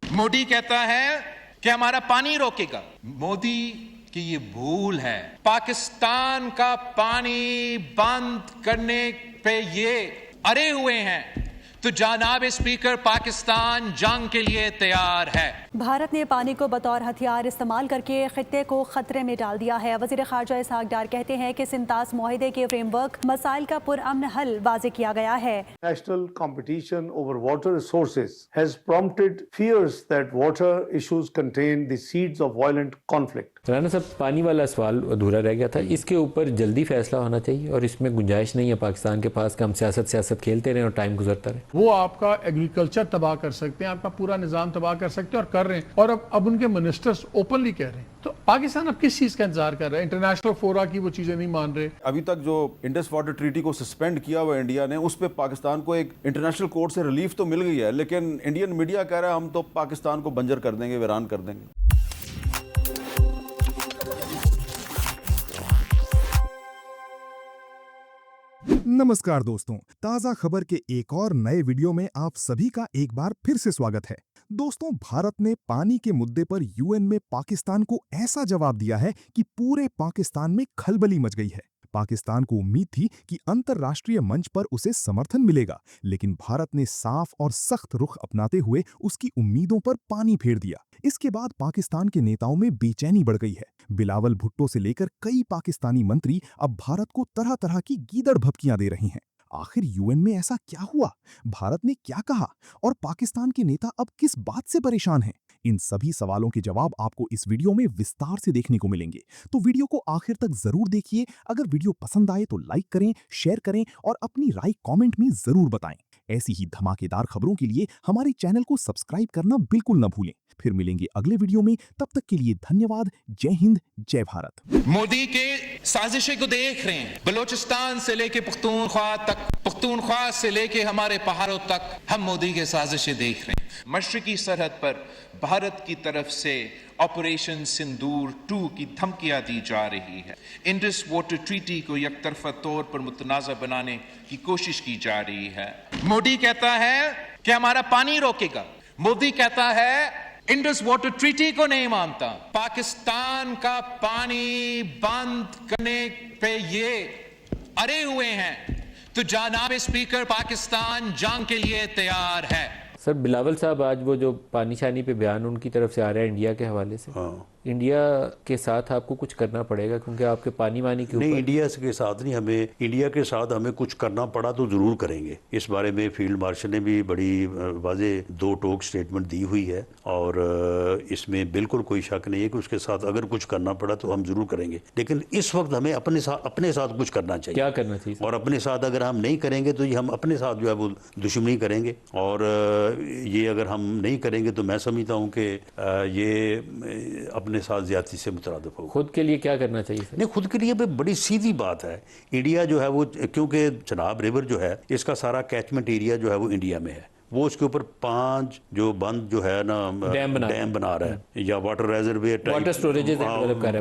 मोदी कहता है कि हमारा पानी रोकेगा। मोदी की ये भूल है। पाकिस्तान का पानी बंद करने पे ये अड़े हुए हैं, तो जनाब स्पीकर पाकिस्तान जंग के लिए तैयार है। भारत ने पानी को बतौर हथियार इस्तेमाल करके खित्ते को खतरे में डाल दिया है। वज़ीर ख़ारजा इसहाक डार कहते हैं कि सिंतास मुआहिदे के फ्रेमवर्क मसाइल का पुरअमन हल वाज़े किया गया है। National competition over water resources has prompted fears that water issues contain the seeds of violent conflict. Rana साहब, पानी वाला सवाल अधूरा रह गया था, इसके ऊपर जल्दी फैसला होना चाहिए और इसमें गुंजाइश नहीं है पाकिस्तान के पास कि हम सियासत खेलते रहें और टाइम गुजरता रहे। वो आपका एग्रीकल्चर तबाह कर सकते हैं, आपका पूरा निज़ाम तबाह कर सकते हैं और कर रहे हैं, और अब उनके मिनिस्टर्स ओपनली कह रहे हैं। तो पाकिस्तान अब किस चीज़ का इंतजार कर रहा है? इंटरनेशनल फोरा की वो चीज़ें नहीं मान रहे। अभी तक जो इंडस वाटर ट्रीटी को सस्पेंड किया हुआ इंडिया ने, उस पे पाकिस्तान को एक इंटरनेशनल कोर्ट से रिलीफ तो मिल गई है, लेकिन इंडियन मीडिया कह रहा है हम तो पाकिस्तान को बंजर कर देंगे, वीरान कर देंगे। नमस्कार दोस्तों, ताज़ा खबर के एक और नए वीडियो में आप सभी का एक बार फिर से स्वागत है। दोस्तों, भारत ने पानी के मुद्दे पर यूएन में पाकिस्तान को ऐसा जवाब दिया है कि पूरे पाकिस्तान में खलबली मच गई है। पाकिस्तान को उम्मीद थी कि अंतर्राष्ट्रीय मंच पर उसे समर्थन मिलेगा, लेकिन भारत ने साफ और सख्त रुख अपनाते हुए उसकी उम्मीदों पर पानी फेर दिया। इसके बाद पाकिस्तान के नेताओं में बेचैनी बढ़ गई है। बिलावल भुट्टो से लेकर कई पाकिस्तानी मंत्री अब भारत को तरह तरह की गीदड़ भभकियां दे रहे हैं। आखिर यूएन में ऐसा क्या हुआ? भारत ने क्या कहा? और पाकिस्तान के नेता अब किस बात से परेशान हैं? इन सभी सवालों के जवाब आपको इस वीडियो में विस्तार से देखने को मिलेंगे, तो वीडियो को आखिर तक जरूर देखिए। अगर वीडियो पसंद आए तो लाइक करें, शेयर करें और अपनी राय कमेंट में जरूर बताएं। ऐसी ही धमाकेदार खबरों के लिए हमारे चैनल को सब्सक्राइब करना बिल्कुल न भूलें। फिर मिलेंगे अगले वीडियो में, तब तक के लिए धन्यवाद। जय हिंद, जय भारत। मोदी के साजिशें को देख रहे हैं, बलूचिस्तान से लेके पख्तूनख्वा तक, पख्तूनख्वा से लेके हमारे पहाड़ों तक हम मोदी के साजिशें देख रहे हैं। मशरकी सरहद पर भारत की तरफ से ऑपरेशन सिंदूर 2 की धमकियां दी जा रही है। इंडस वाटर ट्रीटी को यकतरफा तौर पर मुतनाज़ा बनाने की कोशिश की जा रही है। मोदी कहता है कि हमारा पानी रोकेगा। मोदी कहता है इंडस वाटर ट्रीटी को नहीं मानता। पाकिस्तान का पानी बंद करने पे ये अड़े हुए हैं, तो जनाब स्पीकर पाकिस्तान जंग के लिए तैयार है। सर, बिलावल साहब, आज वो जो पानी शानी पे बयान उनकी तरफ से आ रहा है इंडिया के हवाले से, इंडिया के साथ आपको कुछ करना पड़ेगा, क्योंकि आपके पानी वानी के ऊपर। नहीं, इंडिया के साथ नहीं, हमें इंडिया के साथ हमें कुछ करना पड़ा तो ज़रूर करेंगे। इस बारे में फील्ड मार्शल ने भी बड़ी वाज़े दो टोक स्टेटमेंट दी हुई है, और इसमें बिल्कुल कोई शक नहीं है कि उसके साथ अगर कुछ करना पड़ा तो हम ज़रूर करेंगे। लेकिन इस वक्त हमें अपने साथ कुछ करना चाहिए। क्या करना चाहिए? और अपने साथ अगर हम नहीं करेंगे तो ये हम अपने साथ जो है वो दुश्मनी करेंगे, और ये अगर हम नहीं करेंगे तो मैं समझता हूँ कि ये अपने साथ ज्यादती से मुतरादिफ होगा। खुद के लिए क्या करना चाहिए सर? नहीं, खुद के लिए भी बड़ी सीधी बात है। इंडिया जो है वो, क्योंकि चनाब रिवर जो है इसका सारा कैचमेंट एरिया जो है वो इंडिया में है, वो उसके ऊपर 5 जो बंद जो है ना डैम बना रहा है, या water reservoir type,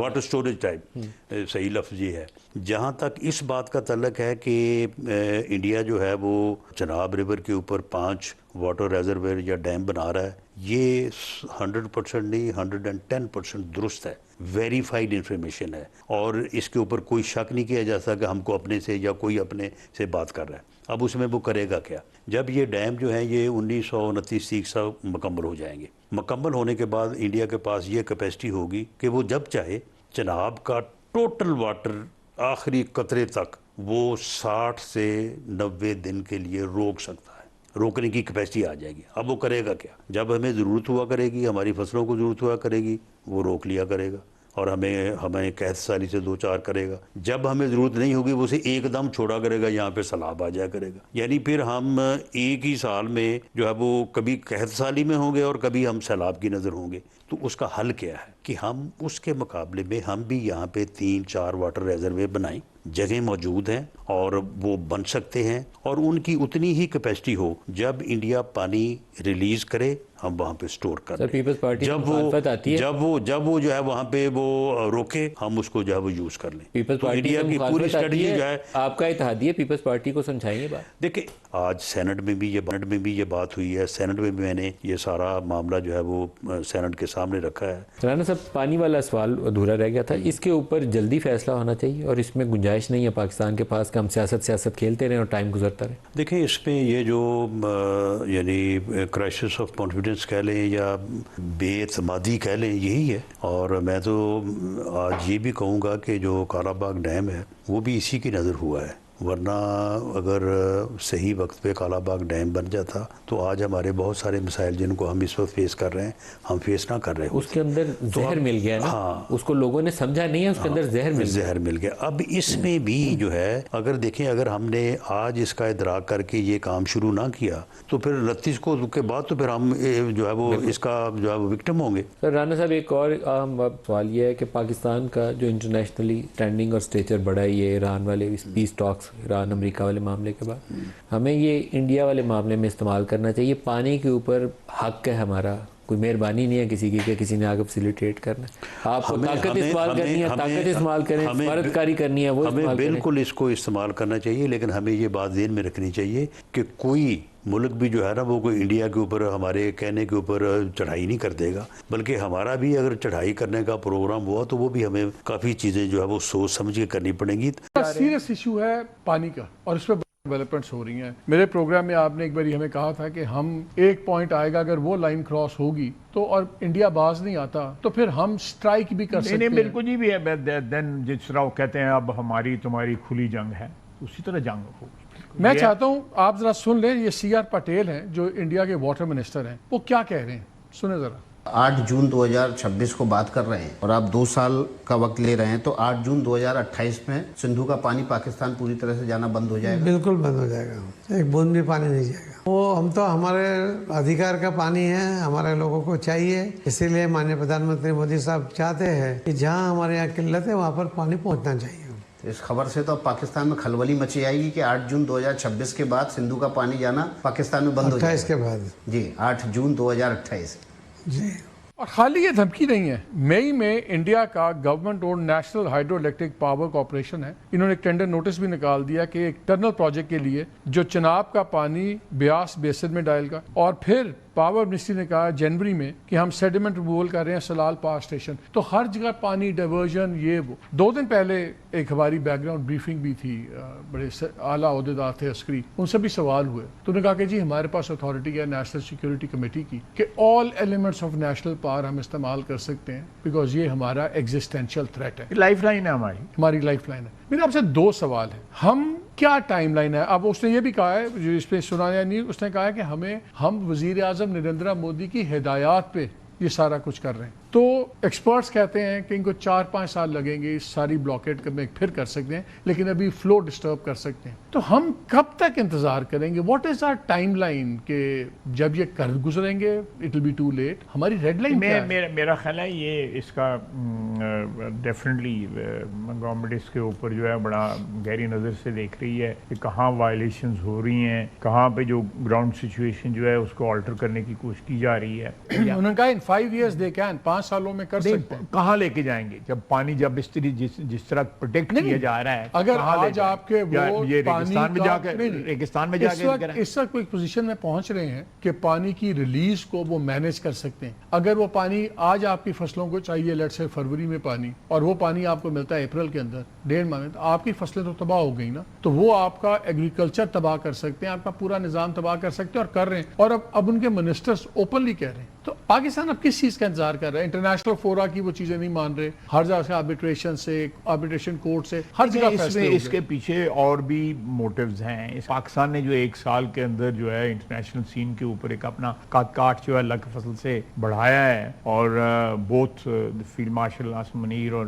water storage type, सही लफ्ज़ ये है। जहाँ तक इस बात का तल्लक है कि इंडिया जो है वो चनाब रिवर के ऊपर 5 वाटर रिजर्वेयर या डैम बना रहा है, ये 100% नहीं 110% दुरुस्त है, वेरीफाइड इंफॉर्मेशन है, और इसके ऊपर कोई शक नहीं किया जा सकता कि हमको अपने से या कोई अपने से बात कर रहा है। अब उसमें वो करेगा क्या? जब ये डैम जो है ये 1929 मुकम्मल हो जाएंगे, मुकम्मल होने के बाद इंडिया के पास ये कैपेसिटी होगी कि वो जब चाहे चनाब का टोटल वाटर आखिरी कतरे तक वो 60 से 90 दिन के लिए रोक सकता है। रोकने की कैपेसिटी आ जाएगी। अब वो करेगा क्या? जब हमें ज़रूरत हुआ करेगी, हमारी फसलों को ज़रूरत हुआ करेगी, वो रोक लिया करेगा और हमें कहत साली से 2-4 करेगा। जब हमें ज़रूरत नहीं होगी वो उसे एकदम छोड़ा करेगा, यहाँ पे सैलाब आ जाया करेगा। यानी फिर हम एक ही साल में जो है वो कभी कहत साली में होंगे और कभी हम सैलाब की नज़र होंगे। तो उसका हल क्या है कि हम उसके मुकाबले में हम भी यहाँ पे 3-4 वाटर रिजर्वे बनाएं, جگہیں موجود ہیں اور وہ بن سکتے ہیں اور ان کی اتنی ہی کیپیسٹی ہو جب انڈیا پانی ریلیز کرے ہم وہاں پہ سٹور کر سر پیپلز پارٹی جب وہ جو ہے وہاں پہ وہ روکے ہم اس کو جو ہے وہ یوز کر لیں. پیپلز تو پارٹی انڈیا کی پوری اسٹریٹجی جو ہے آپ کا اتحادیہ پیپلز پارٹی کو سمجھائیں بات. دیکھیں آج سینٹ میں بھی یہ بات ہوئی ہے. سینٹ میں بھی میں نے یہ سارا معاملہ جو ہے وہ سینٹ کے سامنے رکھا ہے. رانا صاحب پانی والا سوال ادھورا رہ گیا تھا, اس کے اوپر جلدی فیصلہ ہونا چاہیے اور اس میں گنجائش نہیں ہے پاکستان کے پاس کہ ہم سیاست کھیلتے رہیں اور ٹائم گزرتا رہے. دیکھیں اس میں یہ جو یعنی کرائسس آف کانفیڈنس کہہ لیں یا بے اعتمادی کہہ لیں یہی ہے. اور میں تو آج یہ بھی کہوں گا کہ جو کالا باغ ڈیم ہے وہ بھی اسی کی نظر ہوا ہے, ورنہ اگر صحیح وقت پہ کالا باغ ڈیم بن جاتا تو آج ہمارے بہت سارے مسائل جن کو ہم اس وقت فیس کر رہے ہیں ہم فیس نہ کر رہے اس کے اندر زہر مل گیا نا. اس کو لوگوں نے سمجھا نہیں ہے, اس کے اندر زہر مل گیا. اب اس میں بھی جو ہے اگر دیکھیں اگر ہم نے آج اس کا ادراک کر کے یہ کام شروع نہ کیا تو پھر 29 کو کے بعد تو پھر ہم جو ہے وہ اس کا جو ہے وہ وکٹم ہوں گے. سر رانا صاحب ایک اور اہم سوال یہ ہے کہ پاکستان کا جو انٹرنیشنلی اسٹینڈنگ اور اسٹیچر بڑھا ہے یہ ایران والے پیس ٹاکس ایران امریکہ والے معاملے کے بعد, ہمیں یہ انڈیا والے معاملے میں استعمال کرنا چاہیے. پانی کے اوپر حق ہے ہمارا, کوئی مہربانی نہیں ہے کسی کی کہ کسی نے آگے فیسیلیٹیٹ کرنا ہے. آپ کو طاقت استعمال کرنی ہے طاقت استعمال کریں, سفارتکاری کرنی ہے وہ استعمال کریں. ہمیں بالکل اس کو استعمال کرنا چاہیے, لیکن ہمیں یہ بات ذہن میں رکھنی چاہیے کہ کوئی ملک بھی جو ہے نا وہ کوئی انڈیا کے اوپر ہمارے کہنے کے اوپر چڑھائی نہیں کر دے گا, بلکہ ہمارا بھی اگر چڑھائی کرنے کا پروگرام ہوا تو وہ بھی ہمیں کافی چیزیں جو ہے وہ سوچ سمجھ کے کرنی پڑیں گی. سیریس ایشو ہے پانی کا اور اس پہ ڈیولپمنٹس ہو رہی ہیں. میرے پروگرام میں آپ نے ایک باری ہمیں کہا تھا کہ ہم ایک پوائنٹ آئے گا اگر وہ لائن کراس ہوگی تو اور انڈیا باز نہیں آتا تو پھر ہم سٹرائک بھی کر سکتے ہیں. بالکل جی بھی ہے. دین جس طرح وہ کہتے ہیں اب ہماری تمہاری کھلی جنگ ہے اسی طرح جنگ ہوگی. میں چاہتا ہوں آپ ذرا سن لیں, یہ سی آر پٹیل ہیں جو انڈیا کے واٹر منسٹر ہیں, وہ کیا کہہ رہے ہیں سنیں ذرا. 8 جون 2026 کو بات کر رہے ہیں اور آپ 2 سال کا وقت لے رہے ہیں تو 8 جون 2028 میں سندھو کا پانی پاکستان پوری طرح سے جانا بند ہو جائے گا. بالکل بند ہو جائے گا, ایک بوند بھی پانی نہیں جائے گا. وہ ہم تو ہمارے ادھیکار کا پانی ہے, ہمارے لوگوں کو چاہیے, اسی لیے مانیہ پردھان منتری مودی صاحب چاہتے ہیں کہ جہاں ہمارے یہاں قلت ہے وہاں پر پانی پہنچنا چاہیے. اس خبر سے تو پاکستان میں کھلبلی مچی آئے گی کہ 8 جون 2026 کے بعد سندھو کا پانی جانا پاکستان میں بند ہو جائے گا. 28 کے بعد جی 8 جون 2028. جی اور خالی یہ دھمکی نہیں ہے. مئی میں انڈیا کا government owned national hydro electric power corporation ہے, انہوں نے ایک ٹینڈر نوٹس بھی نکال دیا کہ ایک ٹنل پروجیکٹ کے لیے جو چناب کا پانی بیاس بیسن میں ڈالے گا. اور پھر پاور منسٹری نے کہا جنوری میں کہ ہم سیڈیمنٹ ریموول کر رہے ہیں سلال پاور اسٹیشن. تو ہر جگہ پانی ڈائیورژن یہ وہ. 2 دن پہلے ایک ہماری بیک گراؤنڈ بریفنگ بھی تھی, بڑے اعلیٰ عہدیدار تھے عسکری, ان سے بھی سوال ہوئے تو انہوں نے کہا کہ جی ہمارے پاس اتھارٹی ہے نیشنل سیکورٹی کمیٹی کی کہ all elements of national power ہم استعمال کر سکتے ہیں بیکاز یہ ہمارا ایگزسٹینشیل تھریٹ ہے, لائف لائن ہے ہماری لائف لائن ہے. میرے آپ سے 2 سوال ہیں. ہم کیا ٹائم لائن ہے؟ اب اس نے یہ بھی کہا ہے, جو اس پہ سنایا نہیں, اس نے کہا ہے کہ ہم وزیر اعظم نریندر مودی کی ہدایات پہ یہ سارا کچھ کر رہے ہیں. تو ایکسپرٹس کہتے ہیں کہ ان کو 4-5 سال لگیں گے ساری بلاکیٹ میں پھر کر سکتے ہیں, لیکن ابھی فلو ڈسٹرب کر سکتے ہیں. تو ہم کب تک انتظار کریں گے؟ What is our time line کہ جب یہ کر گزریں گے it will be too late? ہماری ریڈ لائن کیا ہے؟ میرا خیال ہے یہ اس کا ڈیفینیٹلی گورنمنٹ اس کے اوپر جو ہے بڑا گہری نظر سے دیکھ رہی ہے کہ کہاں وائلیشنز ہو رہی ہیں, کہاں پہ جو گراؤنڈ سچویشن جو ہے اس کو آلٹر کرنے کی کوشش کی جا رہی ہے. انہوں نے کہا ان 5 years they can, 5 سالوں میں کر سکتے ہیں. کہاں لے کے جائیں گے جب پانی جب جس طرح پروٹیکٹ کیا جا رہا ہے؟ اگر آج آپ کے وہ ریگستان میں جا کے اس وقت کوئی پوزیشن میں پہنچ رہے ہیں کہ پانی کی ریلیز کو وہ مینیج کر سکتے ہیں. اگر وہ پانی آج آپ کی فصلوں کو چاہیے لیٹ سے فروری میں پانی, اور وہ پانی آپ کو ملتا ہے اپریل کے اندر 1.5 ماہ میں, تو آپ کی فصلیں تو تباہ ہو گئی نا. تو وہ آپ کا ایگریکلچر تباہ کر سکتے ہیں, آپ کا پورا نظام تباہ کر سکتے ہیں, اور کر رہے ہیں. اور اب ان کے منسٹرز اوپنلی کہہ رہے ہیں. تو پاکستان اب کس چیز کا انتظار کر رہا ہے؟ انٹرنیشنل فورا کی وہ چیزیں نہیں مان رہے, ہر جگہ سے آربیٹریشن کورٹ سے ہر جگہ فیصلے. اس کے پیچھے اور بھی موٹیوز ہیں. پاکستان نے جو 1 سال کے اندر جو ہے انٹرنیشنل سین کے اوپر ایک اپنا کاٹ جو ہے اللہ کی فضل سے بڑھایا ہے, اور both field marshal Asim Munir اور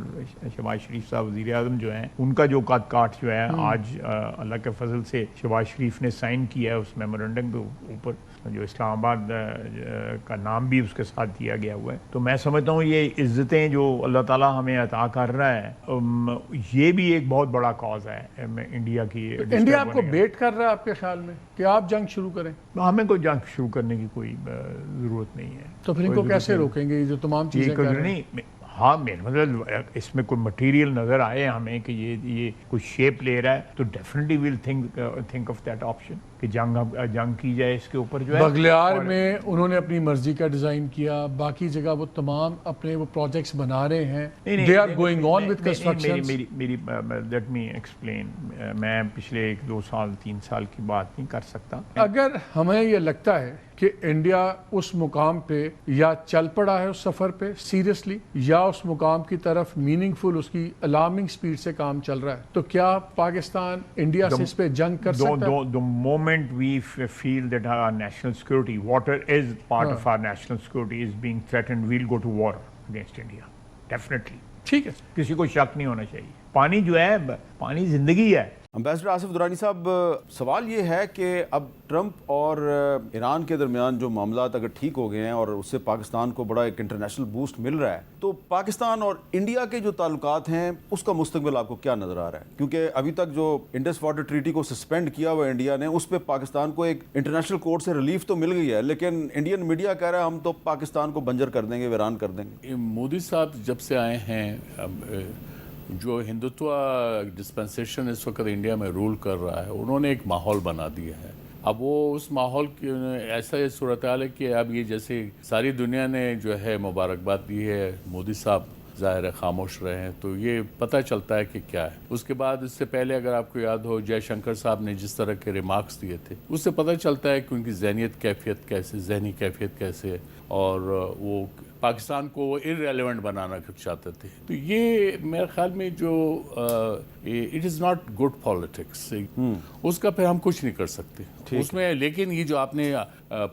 شہباز شریف صاحب وزیر اعظم جو ہیں, ان کا جو کاٹ جو ہے آج اللہ کے فضل سے شہباز شریف نے سائن کیا ہے اس میمورنڈم کے اوپر, جو اسلام آباد کا نام नाम भी उसके साथ दिया गया हुआ है। तो मैं समझता हूँ ये इज्जतें जो अल्लाह ताला हमें अता कर रहा है, ये भी एक बहुत बड़ा कॉज है इंडिया की। इंडिया आपको बेट कर रहा है आपके ख्याल में कि आप जंग शुरू करें? हमें कोई जंग शुरू करने की कोई ज़रूरत नहीं है। तो फिर इनको कैसे रोकेंगे ये जो तमाम चीज़ें कर रहे हैं? हाँ, मेरे मतलब इसमें कोई मटेरियल नज़र आए हमें कि ये कोई शेप ले रहा है तो definitely will think of that option कि जंग की जाए इसके ऊपर जो है। बगलियार में उन्होंने अपनी मर्जी का डिज़ाइन किया, बाकी जगह वो तमाम अपने वो प्रोजेक्ट्स बना रहे हैं, they are going on with construction. मेरी लेट मी एक्सप्लेन, मैं पिछले 1-2 साल 3 साल की बात नहीं कर सकता। अगर हमें ये लगता है कि इंडिया उस मुकाम पे या चल पड़ा है उस सफ़र पे सीरियसली, या उस मुकाम की तरफ मीनिंगफुल उसकी अलार्मिंग स्पीड से काम चल रहा है, तो क्या पाकिस्तान इंडिया से इस पे जंग कर सकता है? The moment we feel that our national security, water is part of our national security, is being threatened, we'll go to war against India. Definitely. ठीक है, किसी को शक नहीं होना चाहिए। पानी जो है, पानी जिंदगी है। एम्बेसडर आसिफ दुरानी साहब, सवाल ये है कि अब ट्रंप और ईरान के दरमियान जो मामला अगर ठीक हो गए हैं और उससे पाकिस्तान को बड़ा एक इंटरनेशनल बूस्ट मिल रहा है, तो पाकिस्तान और इंडिया के जो ताल्लुकात हैं उसका मुस्तकबिल आपको क्या नज़र आ रहा है? क्योंकि अभी तक जो इंडस वाटर ट्रीटी को सस्पेंड किया हुआ इंडिया ने, उस पर पाकिस्तान को एक इंटरनेशनल कोर्ट से रिलीफ तो मिल गई है, लेकिन इंडियन मीडिया कह रहा है हम तो पाकिस्तान को बंजर कर देंगे, वीरान कर देंगे। मोदी साहब जब से आए हैं, जो हिंदुत्व डिस्पेंसेशन इस वक्त इंडिया में रूल कर रहा है, उन्होंने एक माहौल बना दिया है। अब वो उस माहौल की ऐसा सूरत हाल है कि अब ये जैसे सारी दुनिया ने जो है मुबारकबाद दी है, मोदी साहब ज़ाहिर है खामोश रहे हैं, तो ये पता चलता है कि क्या है। उसके बाद इससे पहले अगर आपको याद हो, जयशंकर साहब ने जिस तरह के रिमार्क्स दिए थे, उससे पता चलता है कि उनकी जहनीत कैफियत कैसे, जहनी कैफियत कैसे है, और वो पाकिस्तान को इररेलेवेंट बनाना चाहते थे। तो ये मेरे ख्याल में जो it is not good politics, उसका फिर हम कुछ नहीं कर सकते उसमें। लेकिन ये जो आपने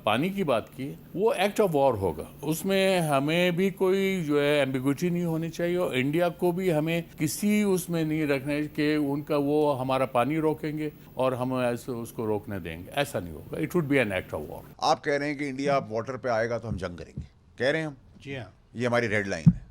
पानी की बात की, वो एक्ट ऑफ वॉर होगा, उसमें हमें भी कोई जो है एम्बिग्विटी नहीं होनी चाहिए, और इंडिया को भी हमें किसी उसमें नहीं रखना कि उनका वो हमारा पानी रोकेंगे और हम ऐसे उसको रोकने देंगे, ऐसा नहीं होगा। It would be an act of war. आप कह रहे हैं कि इंडिया वाटर पे आएगा तो हम जंग करेंगे, कह रहे हैं हम? जी हाँ, ये हमारी रेड लाइन है,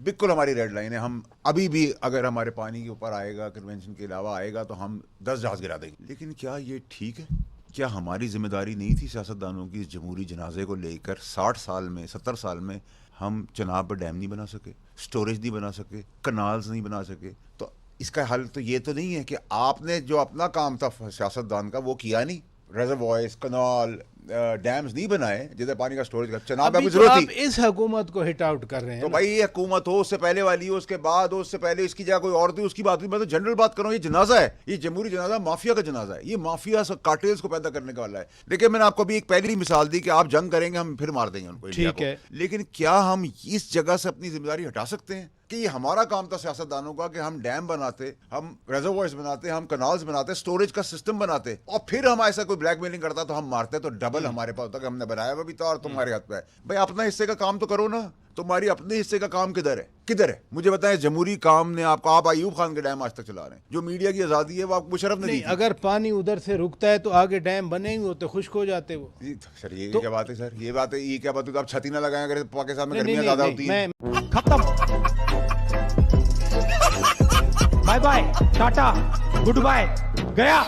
बिल्कुल हमारी रेड लाइन है। हम अभी भी अगर हमारे पानी के ऊपर आएगा, कन्वेंशन के अलावा आएगा, तो हम 10 जहाज गिरा देंगे। लेकिन क्या ये ठीक है? क्या हमारी जिम्मेदारी नहीं थी सियासतदानों की, इस जमहूरी जनाजे को लेकर 60 साल में 70 साल में हम चनाब पर डैम नहीं बना सके, स्टोरेज नहीं बना सके, कनाल्स नहीं बना सके? तो इसका हल तो ये तो नहीं है कि आपने जो अपना काम था सियासतदान का वो किया नहीं, रिजर्वॉयर्स, कनाल, डैम्स नहीं बनाए जिधर पानी का स्टोरेज का। चनाब की जरूरत थी। इस हुकूमत को हिट आउट कर रहे हैं तो भाई ये हुकूमत हो, उससे पहले वाली हो, उसके बाद हो, उससे पहले इसकी जगह कोई और थी, उसकी बात नहीं। मैं तो जनरल बात कर रहा हूँ। ये जनाजा है, ये जमहूरी जनाजा माफिया का जनाजा है, ये माफिया कार्टेल्स को पैदा करने का वाला है। देखिए मैंने आपको अभी एक पहली मिसाल दी कि आप जंग करेंगे, हम फिर मार देंगे उनको, ठीक है। लेकिन क्या हम इस जगह से अपनी जिम्मेदारी हटा सकते हैं कि ये हमारा काम था सियासतदानों का कि हम डैम बनाते, हम रिजर्वॉयर्स बनाते, हम कनाल्स बनाते, स्टोरेज का सिस्टम बनाते, और फिर हम ऐसा कोई ब्लैकमेलिंग करता तो हम मारते, तो डबल हमारे पास होता कि हमने बनाया हुआ भी था और तुम्हारे हाथ में है। भाई अपना हिस्से का काम तो करो ना, तुम्हारी अपने हिस्से का काम किधर है? किधर है मुझे बताएं। जमहूरी काम ने आपको, आप अयूब खान के डैम आज तक चला रहे हैं, जो मीडिया की आज़ादी है वो आपको मुशर्रफ ने दी। अगर पानी उधर से रुकता है तो आगे डैम बनेंगे, तो खुश्क हो जाते वो। सर ये क्या बात है? सर ये बात है, ये क्या बात है? तो आप छती ना लगाएं अगर पाकिस्तान में गर्मियां ज्यादा होती है। खत्म, bye bye, tata, good bye, गया।